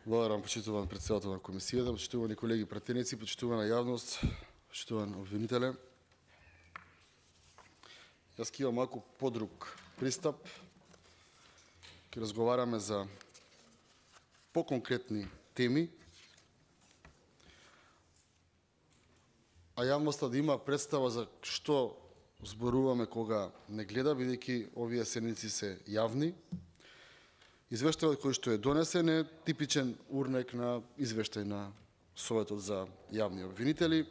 Благодарам, почитуван председател на комисијата, почитувани колеги пратеници, почитувана јавност, почитуван обвинителе. Јас ќе имам малку подруг пристап. Ќе разговараме за поконкретни теми, а јавноста да има представа за што зборуваме кога не гледа, бидејќи овие седници се јавни. Извештајот кој што е донесен е типичен урнек на извештај на Советот за јавни обвинители,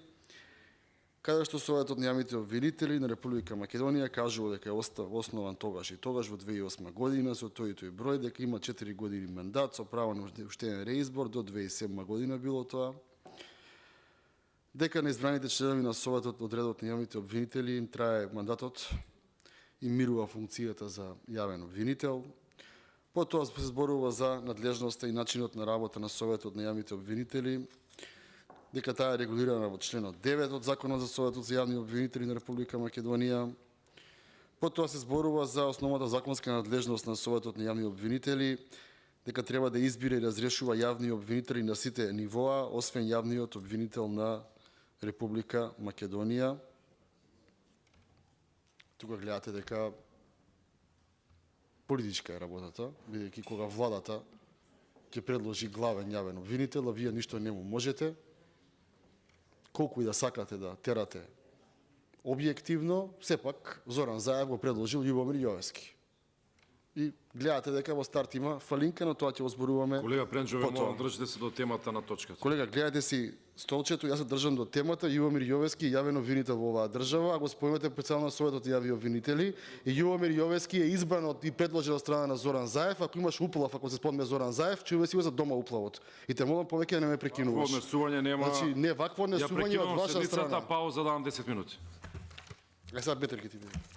каде што Советот на јавните обвинители на Република Македонија кажува дека е основан тогаш и тогаш во 2008 година со тој и тој број, дека има 4 години мандат со право на уштеден реизбор до 2007 година било тоа, дека на избраните членови на Советот од редот на јавните обвинители им трае мандатот и мирува функцијата за јавен обвинител. Потоа се зборува за надлежноста и начинот на работа на Советот на јавните обвинители, дека таа е регулирана во членот 9 од Законот за Советот за јавни обвинители на Република Македонија. Потоа се зборува за основната законска надлежност на Советот на јавни обвинители, дека треба да избира и разрешува јавни обвинители на сите нивоа, освен јавниот обвинител на Република Македонија. Тука гледате дека политичка е работата, бидејќи кога владата ќе предложи главен јавен обвинител, а вие ништо не му можете, колку и да сакате да терате објективно, сепак Зоран Заев го предложил Љубомир Јовевски. И гледате дека во старт има фалинка, но тоа ќе го зборуваме. Колега Пренџове, молам, држите се до темата на точката. Колега, гледате си столчето, јас се држам до темата. Љубомир Јовевски е јавен обвинител во оваа држава, а го споменате председател на Советот на јавни обвинители. И Љубомир Јовевски е избран и предложен од страна на Зоран Заев. Ако имаш уплав, ако се спомне Зоран Заев, чуvaj си го за дома уплавот. И те молам повеќе да не ме прекинуваш. Вакво однесување нема. Значи, не вакво однесување од ваша страна. Ја прекинувам седницата, пауза, давам 10 минути. Сега бетер ќе ти биде.